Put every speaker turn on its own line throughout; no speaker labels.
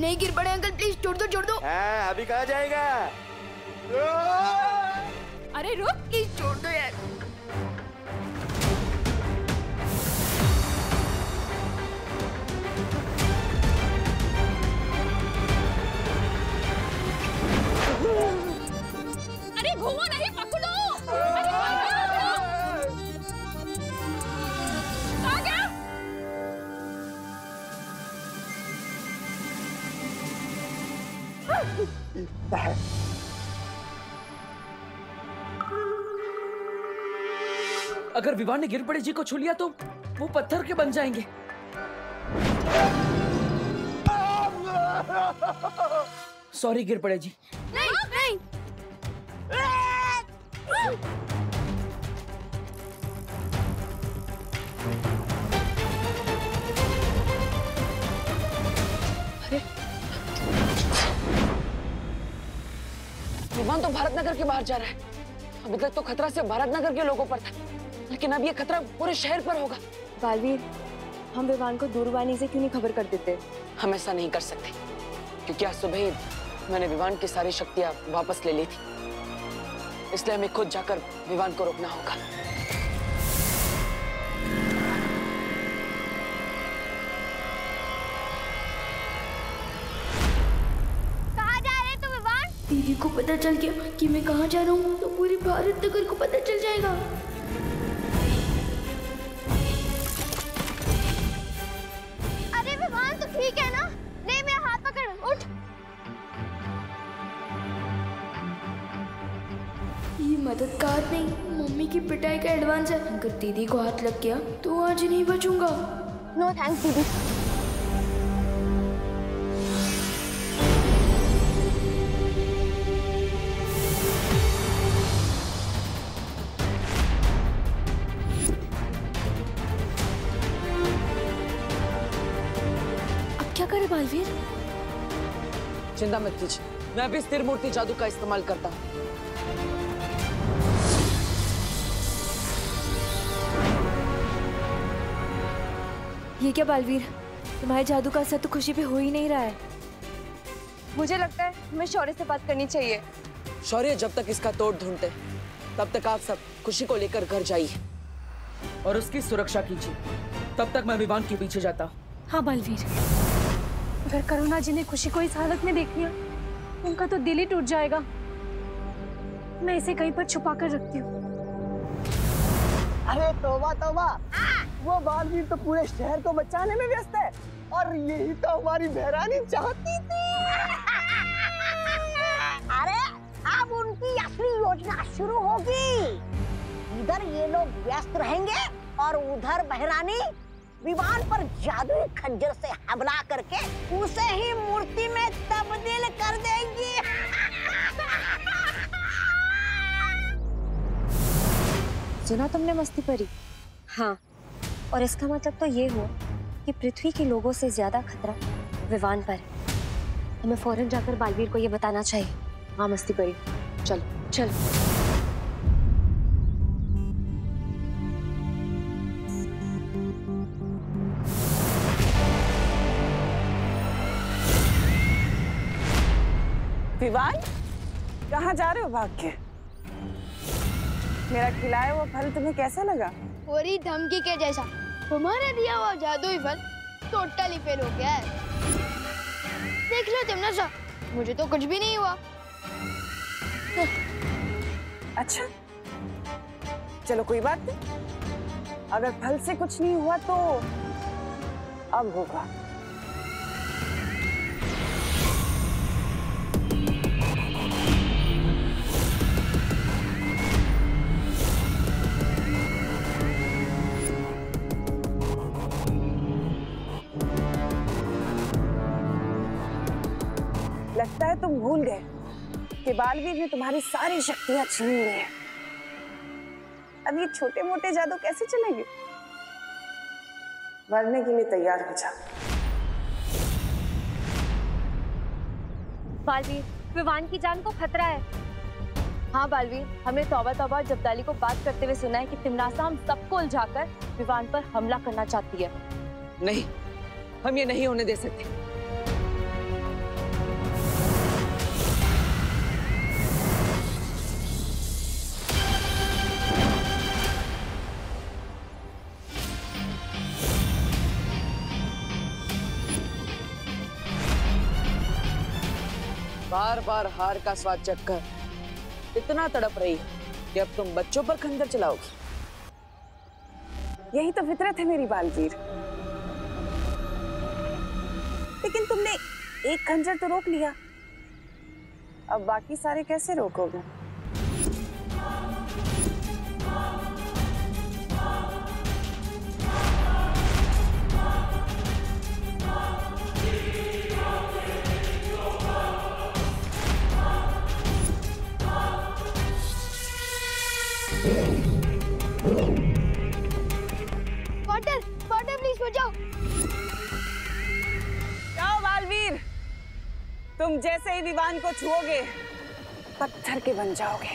नहीं गिर पड़े अंकल, प्लीज छोड़ दो छोड़ दो।
हाँ, अभी कहाँ जाएगा?
अरे रुक, प्लीज छोड़ दो यार।
अरे घूमो नहीं, पकड़ो।
अगर विवान ने गिर पड़े जी को छू लिया तो वो पत्थर के बन जाएंगे। सॉरी गिर पड़े जी।
नहीं नहीं।
विमान तो भारतनगर के बाहर जा रहा है। अभी तक तो खतरा सिर्फ भारतनगर के लोगों पर था, लेकिन अब ये खतरा पूरे शहर पर होगा।
बालवीर, हम विमान को दूरवाणी से क्यों नहीं खबर कर देते?
हम ऐसा नहीं कर सकते, क्योंकि आज सुबह ही मैंने विमान की सारी शक्तियां वापस ले ली थी। इसलिए हमें खुद जाकर विमान को रोकना होगा।
दीदी को पता चल गया कि मैं कहाँ जा रहा हूँ तो पूरे भारतनगर को पता चल जाएगा।
अरे विवान तो ठीक है ना? ले मेरा हाथ पकड़, उठ।
ये मददगार नहीं, मम्मी की पिटाई का एडवांस है। अगर दीदी को हाथ लग गया तो आज नहीं बचूंगा।
नो थैंक्स दीदी।
क्या करे बालवीर?
चिंता मत कीजिए, मैं अभी स्थिर मूर्ति जादू का इस्तेमाल करता हूँ।
ये क्या बालवीर, तुम्हारे जादू का असर तो खुशी पे हो ही नहीं रहा है। मुझे लगता है हमें शौर्य से बात करनी चाहिए।
शौर्य जब तक इसका तोड़ ढूंढते तब तक आप सब खुशी को लेकर घर जाइए और उसकी सुरक्षा कीजिए। तब तक मैं विमान के पीछे जाता हूँ।
हाँ बालवीर।
अगर करुणा जी ने खुशी को इस हालत में देख लिया, उनका तो दिल ही टूट जाएगा। मैं इसे कहीं पर छुपा कर रखती हूँ।
अरे तौबा तौबा, वो बालवीर तो पूरे शहर को बचाने में व्यस्त है और यही तो हमारी बहरानी चाहती थी।
अरे अब उनकी असली योजना शुरू होगी। इधर ये लोग व्यस्त रहेंगे और उधर बहरानी विमान पर जादुई खंजर से हमला करके उसे ही मूर्ति में तब्दील कर देंगी।
सुना तुमने मस्ती परी? हाँ, और इसका मतलब तो ये हुआ कि पृथ्वी के लोगों से ज्यादा खतरा विमान पर है। हमें फौरन जाकर बालवीर को ये बताना चाहिए। हाँ मस्ती परी, चल चल।
विवान, कहाँ जा रहे हो भाग के? मेरा खिलाया हुआ फल तुम्हें कैसा लगा?
पूरी धमकी के जैसा। तुम्हारे दिया हुआ जादुई फल टोटली फेल हो गया है। देख लो तिमनाशा, मुझे तो कुछ भी नहीं हुआ।
अच्छा, चलो कोई बात नहीं। अगर फल से कुछ नहीं हुआ तो अब होगा। लगता है तुम भूल गए कि बालवीर ने तुम्हारी सारी शक्तियां छीन ली हैं। अब ये छोटे मोटे जादू कैसे चलेंगे? मरने के लिए तैयार हो जा।
बालवीर, विवान की जान को खतरा है। हाँ बालवीर, हमने तौबा तौबा जब्दाली को बात करते हुए सुना है कि तिमनासा हम सबको उलझाकर विवान पर हमला करना चाहती है।
नहीं, हम ये नहीं होने दे सकते। बार बार हार का स्वाद चखकर इतना तड़प रही कि अब तुम बच्चों पर खंजर चलाओगी।
यही तो फितरत है मेरी बालवीर। लेकिन तुमने एक खंजर तो रोक लिया, अब बाकी सारे कैसे रोकोगे?
वाटर वाटर प्लीज बचाओ।
जाओ बालवीर, तुम जैसे ही विवान को छुओगे पत्थर के बन जाओगे।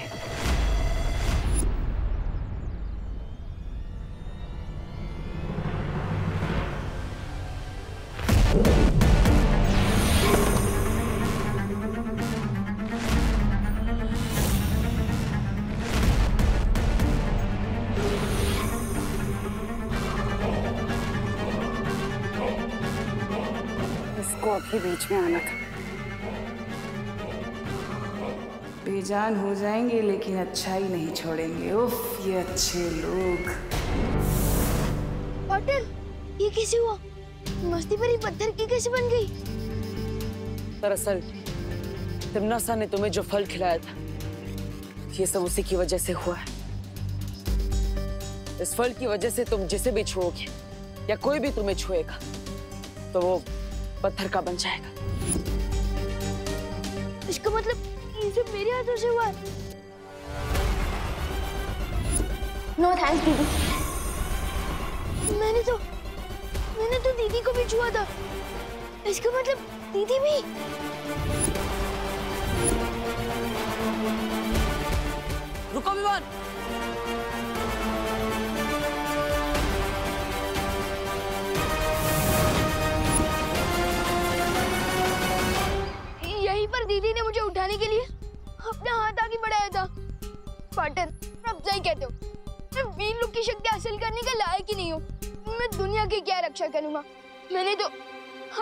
इसको अभी बीच में आना था। बेजान हो जाएंगे लेकिन अच्छाई नहीं छोड़ेंगे। उफ, ये अच्छे लोग।
वाटर, ये कैसे हुआ? मस्ती भरी पत्थर की कैसे बन गई?
दरअसल तिम्नासा ने तुम्हें जो फल खिलाया था, ये सब उसी की वजह से हुआ है। इस फल की वजह से तुम जिसे भी छुओगे या कोई भी तुम्हें छुएगा तो वो पत्थर का बन जाएगा।
इसका मतलब ये सब मेरे हाथों से हुआ है? नो थैंक्स दीदी। मैंने तो दीदी को भी छुआ था। इसका मतलब दीदी भी।
रुको विवान।
यहीं पर दीदी ने मुझे उठाने के लिए अपना हाथ आगे बढ़ाया था। पार्टनर, अब सही कहते हो, मैं वीर लोग की शक्ति हासिल करने का लायक ही नहीं हूँ। मैं दुनिया की क्या रक्षा करूँगा? मैंने तो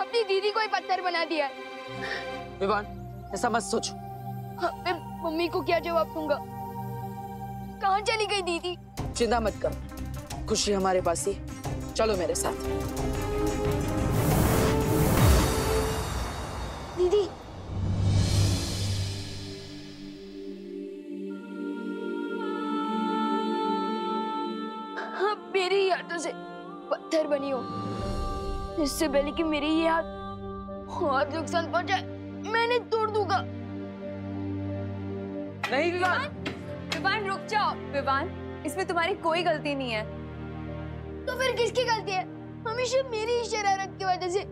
अपनी दीदी को ही पत्थर बना दिया है।
विवान, ऐसा मत सोचो।
मैं मम्मी को क्या जवाब दूंगा? कहाँ चली गई दीदी?
चिंता मत करो, खुशी हमारे पास ही। चलो मेरे साथ।
दीदी, हाँ, मेरी ही हाथों से पत्थर बनी हो। इससे पहले कि मेरे ये हाथ बहुत नुकसान पहुंचाए, मैंने तोड़ दूंगा।
नहीं विवान।
विवान रुक जाओ। विवान, इसमें तुम्हारी कोई गलती नहीं है।
तो फिर किसकी गलती है? हमेशा मेरी ही शरारत की वजह से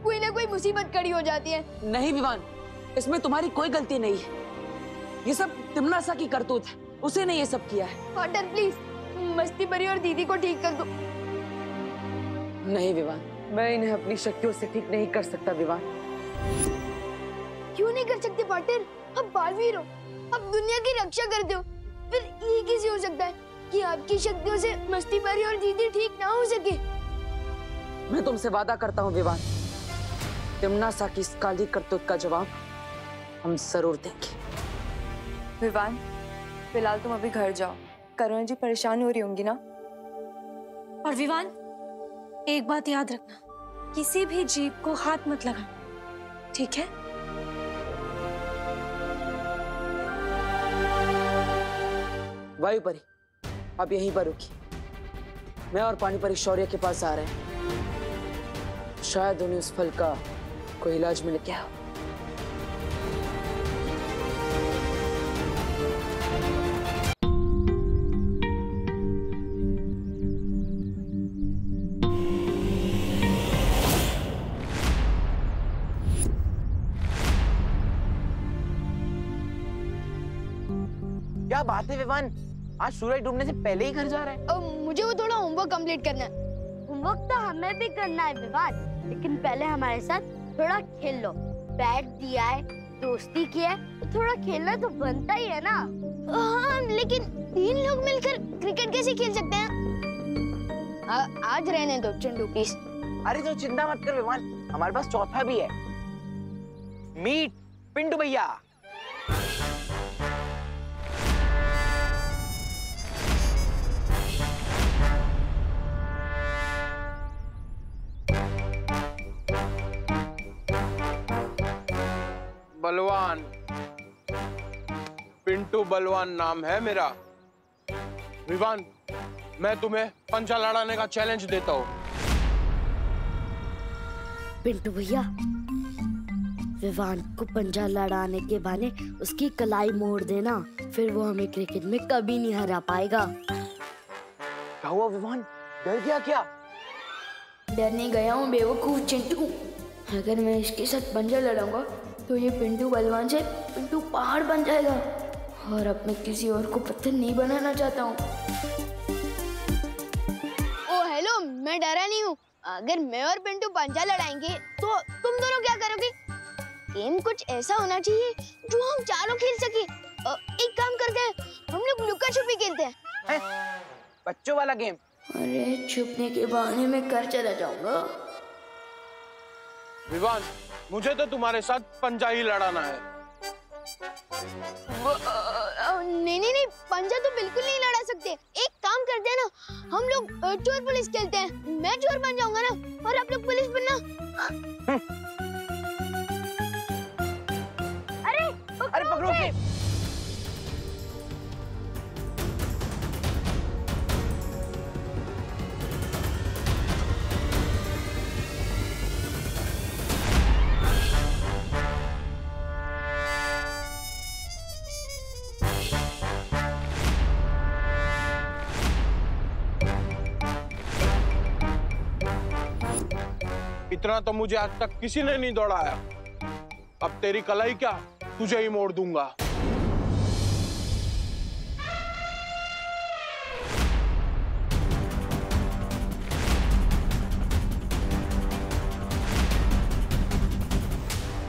कोई ना कोई मुसीबत खड़ी हो जाती है।
नहीं विवान, इसमें तुम्हारी कोई गलती नहीं है। ये सब तिम्नासा की करतूत है, उसे ने ये सब किया है।
वाटर प्लीज, मस्ती भरी और दीदी को ठीक कर दो।
नहीं विवान, मैं इन्हें अपनी शक्तियों से ठीक नहीं कर सकता। विवान,
क्यों नहीं कर सकते वाटर? अब बालवीर हो, अब दुनिया की रक्षा करते हो, फिर ये कैसे हो सकता है कि आपकी शक्तियों से मस्ती भरी और दीदी ठीक ना हो सके?
मैं तुमसे वादा करता हूँ विवान, तिम्नासा की इस काली करतूत का जवाब हम जरूर देंगे।
विवान, फिलहाल तुम अभी घर जाओ। करुणा जी परेशान हो रही होंगी ना।
और विवान, एक बात याद रखना, किसी भी जीव को हाथ मत लगाना, ठीक है?
वायुपरी, आप यहीं पर रुकी। मैं और पानीपरी शौर्य के पास आ रहे हैं। शायद उन्हें उस फल का कोई इलाज मिल गया।
क्या बात है विवान, आज सूरज डूबने से पहले ही घर जा रहा है?
अब मुझे वो थोड़ा होमवर्क कंप्लीट करना है।
होमवर्क तो हमें भी करना है विवान, लेकिन पहले हमारे साथ थोड़ा खेल लो। बैट दिया है, दोस्ती की है, तो थोड़ा खेलना तो बनता ही है ना।
हाँ, लेकिन 3 लोग मिलकर क्रिकेट कैसे खेल सकते हैं? आज रहने दो चंदू प्लीज।
अरे तो चिंता मत कर विवान, हमारे पास चौथा भी है। मीट पिंटू भैया।
बलवान, पिंटू बलवान नाम है मेरा। विवान, मैं तुम्हें पंचा लड़ाने का चैलेंज देता हूँ।
पिंटू भैया, विवान को पंजा लड़ाने के बहाने उसकी कलाई मोड़ देना, फिर वो हमें क्रिकेट में कभी नहीं हरा पाएगा।
क्या हुआ विवान, डर गया क्या?
डरने गया हूँ बेवकूफ चिंटू। अगर मैं इसके साथ पंजा लड़ाऊंगा तो ये पिंटू बलवान से पिंटू पहाड़ बन जाएगा, और अब मैं किसी और को पत्थर नहीं बनाना चाहता हूँ। ओ हेलो, मैं डरा नहीं हूँ। अगर मैं और पिंटू पंजा लड़ाएंगे तो तुम दोनों क्या करोगे? गेम कुछ ऐसा होना चाहिए जो हम चारों खेल सके। एक काम करते हैं, हम लोग लुका छुपी खेलते हैं।
बच्चों वाला गेम?
अरे छुपने के बहाने में घर चला जाऊंगा।
विवान, मुझे तो तुम्हारे साथ पंजा ही लड़ाना है।
नहीं नहीं नहीं, पंजा तो बिल्कुल नहीं लड़ा सकते। एक काम करते हैं ना, हम लोग चोर पुलिस खेलते हैं। मैं चोर बन जाऊंगा ना, और आप लोग पुलिस बनना।
अरे पकड़ो के।
इतना तो मुझे आज तक किसी ने नहीं दौड़ाया। अब तेरी कलाई क्या, तुझे ही मोड़ दूंगा।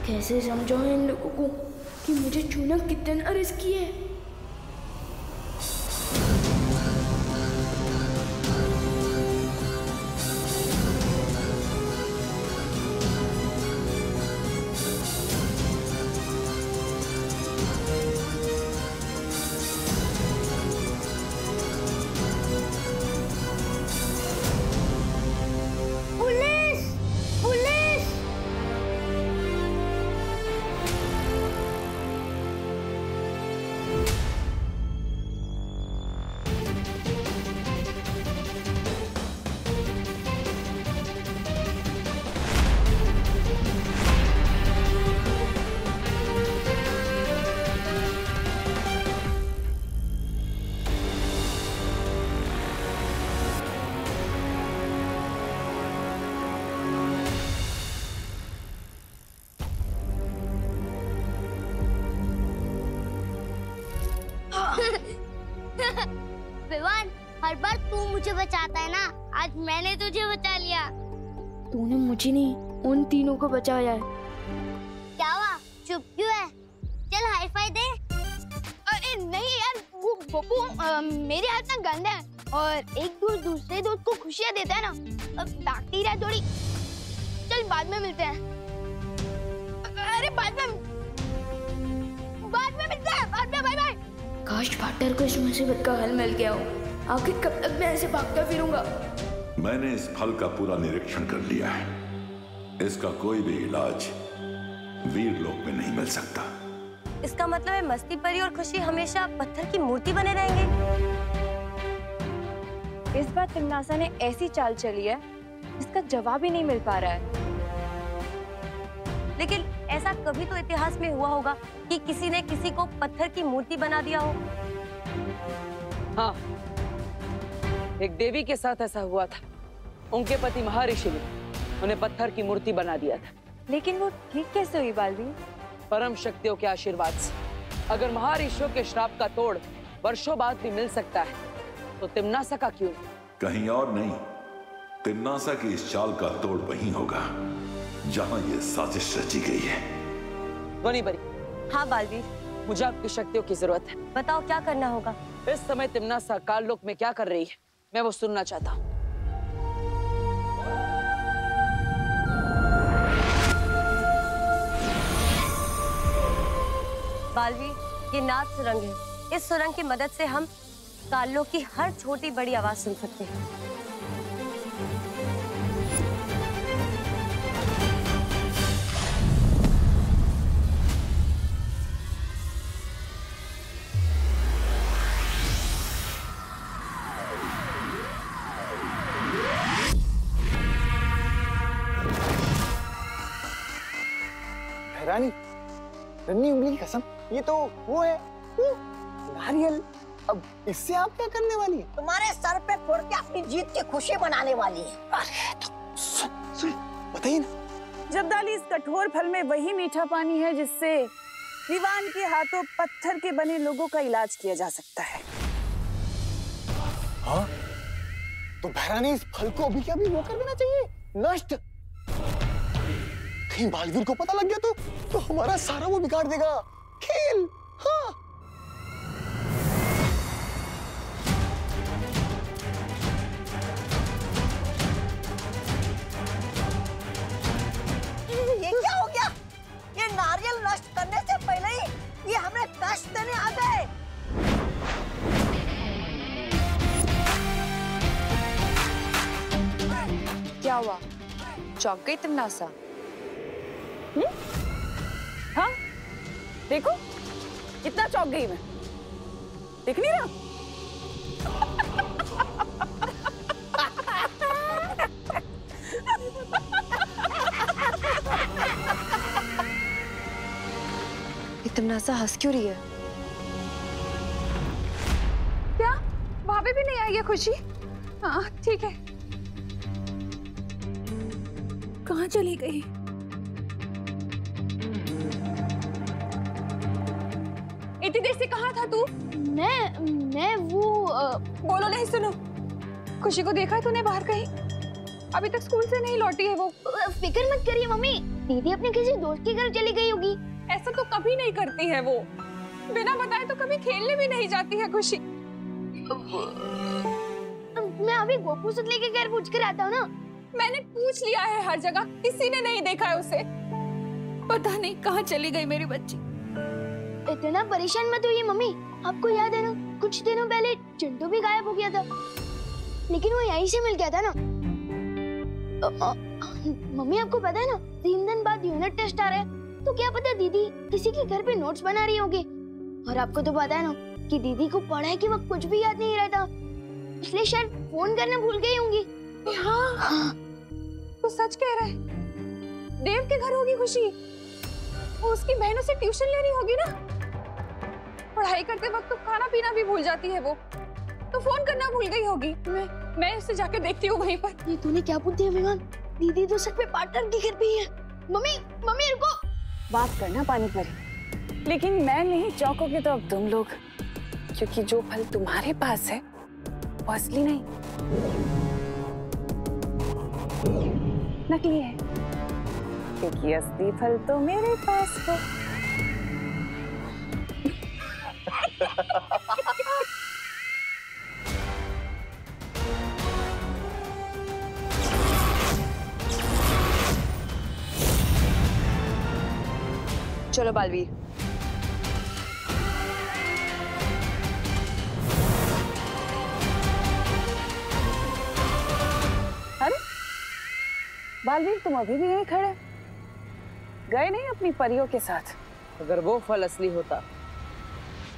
कैसे समझाऊं इन लोगों को कि मुझे छूना कितना रिस्की है।
विवान, हर बार तू मुझे बचाता है ना, आज मैंने तुझे बचा लिया।
तूने मुझे नहीं, उन तीनों को बचाया है।
क्या हुआ, चुप क्यों है? चल हाई फाई दे।
अरे नहीं यार, वो बब्बू मेरे हाथ ना गंदा है, और एक दोस्त दूसरे दोस्त को खुशियाँ देता है ना, बैक्टीरिया थोड़ी। चल बाद में मिलते हैं। अरे बाद में मिलते हैं, बाद में, बाय बाय। काश पार्टनर को इस मुसीबत का हल मिल गया हो। आखिर कब तक मैं ऐसे भागता फिरूंगा?
मैंने इस फल का पूरा निरीक्षण कर लिया है। इसका कोई भी इलाज वीर लोक में नहीं मिल सकता।
इसका मतलब है मस्ती परी और खुशी हमेशा पत्थर की मूर्ति बने रहेंगे।
इस बार तिमनासा ने ऐसी चाल चली है, इसका जवाब ही नहीं मिल पा रहा है।
लेकिन ऐसा कभी तो इतिहास में हुआ होगा कि किसी ने किसी को पत्थर की मूर्ति बना दिया हो।
हाँ, एक देवी के साथ ऐसा हुआ था। उनके पति महर्षि ने उन्हें पत्थर की मूर्ति बना दिया था।
लेकिन वो ठीक कैसे हुई बालवीर?
परम शक्तियों के आशीर्वाद से। अगर महर्षियों के श्राप का तोड़ वर्षों बाद भी मिल सकता है, तो तिमनासा का क्यों?
कहीं और नहीं, तिमनासा की इस चाल का तोड़ वहीं होगा जहां ये साजिश रची गई है।
ध्वनि परी।
हाँ बालवीर,
मुझे आपकी शक्तियों की जरूरत है।
बताओ क्या करना होगा।
इस समय तिमनासा काललोक में क्या कर रही है, मैं वो सुनना चाहता हूँ।
बालवीर, ये नाद सुरंग है। इस सुरंग की मदद से हम कालों की हर छोटी बड़ी आवाज सुन सकते हैं।
रानी, रन्नी उंगली की कसम, ये तो वो है, वो नारियल। अब इससे आप क्या करने वाली है?
तुम्हारे सर पे फोड़ के अपनी जीत की खुशी मनाने वाली है।
अरे तो सुन, बताइए ना।
जब्दाली, इस कठोर फल में वही मीठा पानी है जिससे विवान के हाथों पत्थर के बने लोगों का इलाज किया जा सकता है।
हाँ? तो बहरानी, इस फल को अभी के अभी वो कर देना चाहिए, नष्ट। कहीं बालवीर को पता लग गया तो हमारा सारा वो बिगाड़ देगा खेल। हाँ।
ये क्या हो गया? ये नारियल नष्ट करने से पहले ही ये हमें कष्ट देने आ गए।
क्या हुआ? चौंक गई तुम नासा?
हाँ, देखो कितना चौंक गई मैं। देख नहीं रहा?
तुम नासा हंस क्यों रही है?
क्या भाभी भी नहीं आई है खुशी? हाँ ठीक है। कहाँ चली गई? इतनी देर से कहाँ था तू?
मैं वो
बोलो नहीं, सुनो। खुशी को देखा तूने बाहर कहीं? अभी तक स्कूल से नहीं लौटी है वो।
फिक्र मत करिए मम्मी, दीदी अपने किसी दोस्त के घर चली गई होगी।
ऐसा तो कभी नहीं करती है वो, बिना बताए तो कभी खेलने भी नहीं जाती है खुशी।
मैं अभी गोपू से लेके घर पूछ कर आता हूँ ना।
मैंने पूछ लिया है हर जगह, किसी ने नहीं देखा है उसे। पता नहीं कहाँ चली गई मेरी बच्ची।
इतना परेशान मत होइए मम्मी, आपको याद है ना कुछ दिनों पहले चिंटू भी गायब हो गया था, लेकिन वो यहीं से मिल गया था ना। मम्मी आपको पता है ना 3 दिन बाद यूनिट टेस्ट आ रहा है, तो क्या पता दीदी किसी के घर पे नोट्स बना रही होगी। और आपको तो पता है ना कि दीदी को पढ़ाई के वक्त कुछ भी याद नहीं रहता, इसलिए शायद फोन करना भूल गई होंगी।
हाँ, तो सच कह रहा है। देव के घर होगी खुशी, वो उसकी बहनों से ट्यूशन ले रही होगी ना। पढ़ाई करते वक्त तो खाना पीना भी भूल जाती है वो, तो फोन करना भूल गई होगी। मैं उससे जाकर देखती हूँ वहीं पर।
ये तूने क्या पूछ दिया विमान? दीदी तो सच में पार्टनर की घर पे ही है। मम्मी मम्मी रुको।
बात करना पानी परी, लेकिन मैं नहीं चौंकोगे तो अब तुम लोग, क्योंकि जो फल तुम्हारे पास है वो असली नहीं, नकली है। क्योंकि असली फल तो मेरे पास है।
चलो बालवीर।
अरे बालवीर, तुम अभी भी यहीं खड़े, गए नहीं अपनी परियों के साथ?
अगर वो फल असली होता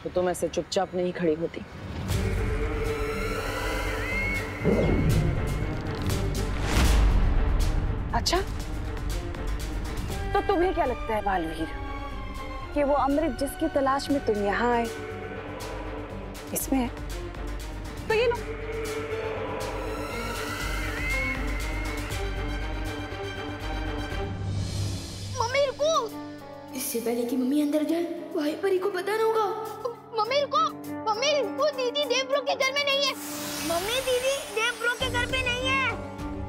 तो तुम ऐसे चुपचाप नहीं खड़ी होती।
अच्छा, तो तुम्हें क्या लगता है बालवीर कि वो अमृत जिसकी तलाश में तुम यहाँ आए इसमें है? तो ये लो।
मम्मी रुको। इससे पहले कि मम्मी अंदर जाए भाई परी को पता ना होगा। मम्मी रुको, मम्मी वो दीदी देव ब्रो के घर में नहीं है। मम्मी दीदी देव ब्रो के घर पे नहीं है।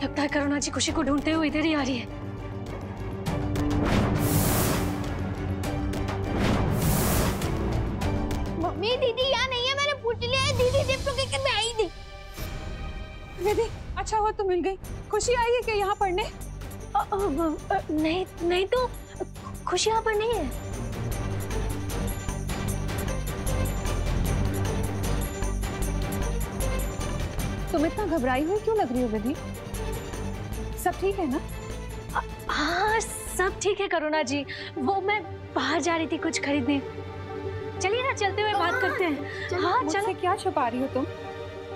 लगता है करुणा जी खुशी को ढूंढते हुए इधर ही आ रही है।
मम्मी दीदी यहाँ नहीं है, मैंने पूछ लिया है। दीदी देव ब्रो के घर में आई नहीं।
दीदी अच्छा हुआ तुम मिल गई। खुशी आई है क्या यहाँ पढ़ने?
नहीं तो खुशी यहाँ पर नहीं है।
तुम इतना घबराई हुई क्यों लग रही हो विधि? सब ठीक है ना?
हाँ सब ठीक है करुणा जी, वो मैं बाहर जा रही थी कुछ खरीदने। चलिए ना चलते हुए बात करते हैं। हाँ
मुझसे क्या छुपा रही हो तुम?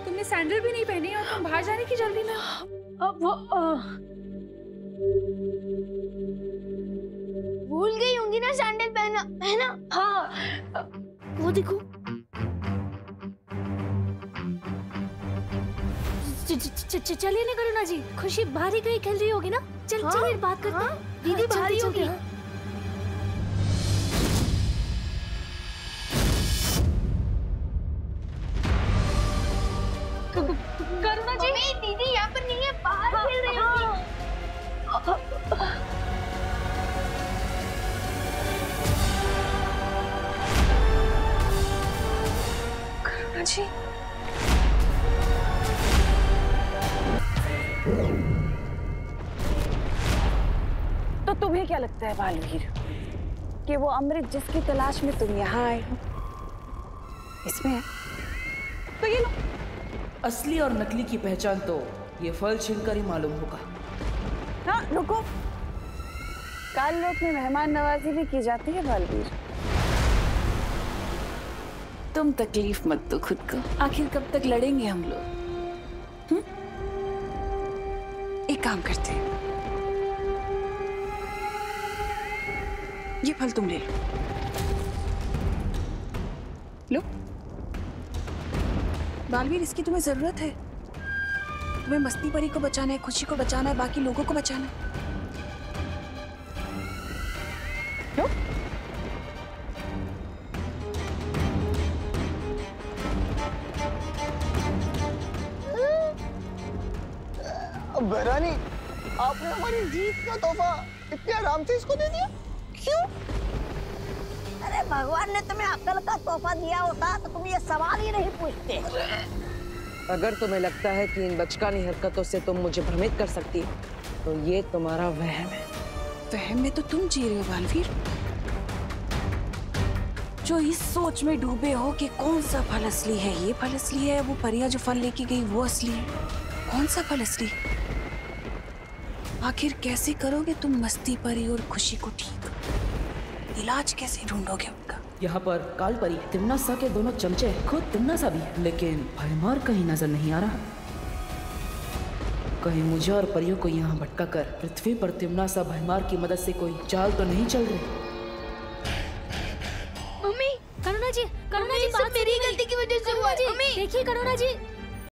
तुमने सैंडल भी नहीं पहनी और तुम बाहर जाने की जल्दी में।
भूल गई होंगी ना सैंडल पहना, है ना?
हाँ
वो देखो।
चलिए ना करुणा जी, खुशी बाहर ही कहीं खेल रही होगी ना। चलिए बात करते हैं।
दीदी बाहर ही होगी।
करुणा जी,
दीदी यहाँ पर नहीं है, बाहर खेल रही होगी।
करुणा जी,
तो तुम्हें क्या लगता है बालवीर कि वो अमृत जिसकी तलाश में तुम यहाँ आए हो इसमें है? तो ये लो।
असली और नकली की पहचान तो ये फल छीनकर ही मालूम होगा।
हाँ रुको, काल लोक में मेहमान नवाजी भी की जाती है बालवीर। तुम तकलीफ मत दो खुद को, आखिर कब तक लड़ेंगे हम लोग? एक काम करते हैं, ये फल तुम ले लो। बालवीर इसकी तुम्हें जरूरत है। तुम्हें मस्ती परी को बचाना है, खुशी को बचाना है, बाकी लोगों को बचाना है। लो।
बहरानी, आपने हमारी जीत का तोहफा इतने आराम से इसको दे दिया क्यों?
अरे भगवान ने तुम्हें अक्ल का तोहफा दिया होता तो तुम ये सवाल ही नहीं पूछते।
अगर तुम्हें लगता है कि इन बचकानी हरकतों से तुम मुझे भ्रमित कर सकती हो तो ये तुम्हारा वहम है।
वहम में तो तुम जी रहे हो बालवीर, जो इस सोच में डूबे हो कि कौन सा फल असली है, ये फल असली है, वो परिया जो फल लेके गई वो असली है। कौन सा फल असली? आखिर कैसे करोगे तुम मस्ती परी और खुशी को ठीक? इलाज कैसे ढूंढोगे उनका?
यहाँ पर काल परी, तिम्नासा के दोनों चमचे, खुद तिम्नासा भी है, लेकिन भयमार कहीं नजर नहीं आ रहा। कहीं मुझे और परियों को यहाँ भटका कर पृथ्वी पर तिम्नासा भयमार की मदद से कोई चाल तो नहीं चल रही?
मम्मी,
करुणा जी
सब मेरी गलती की वजह से हुआ। मम्मी
देखिए करुणा जी,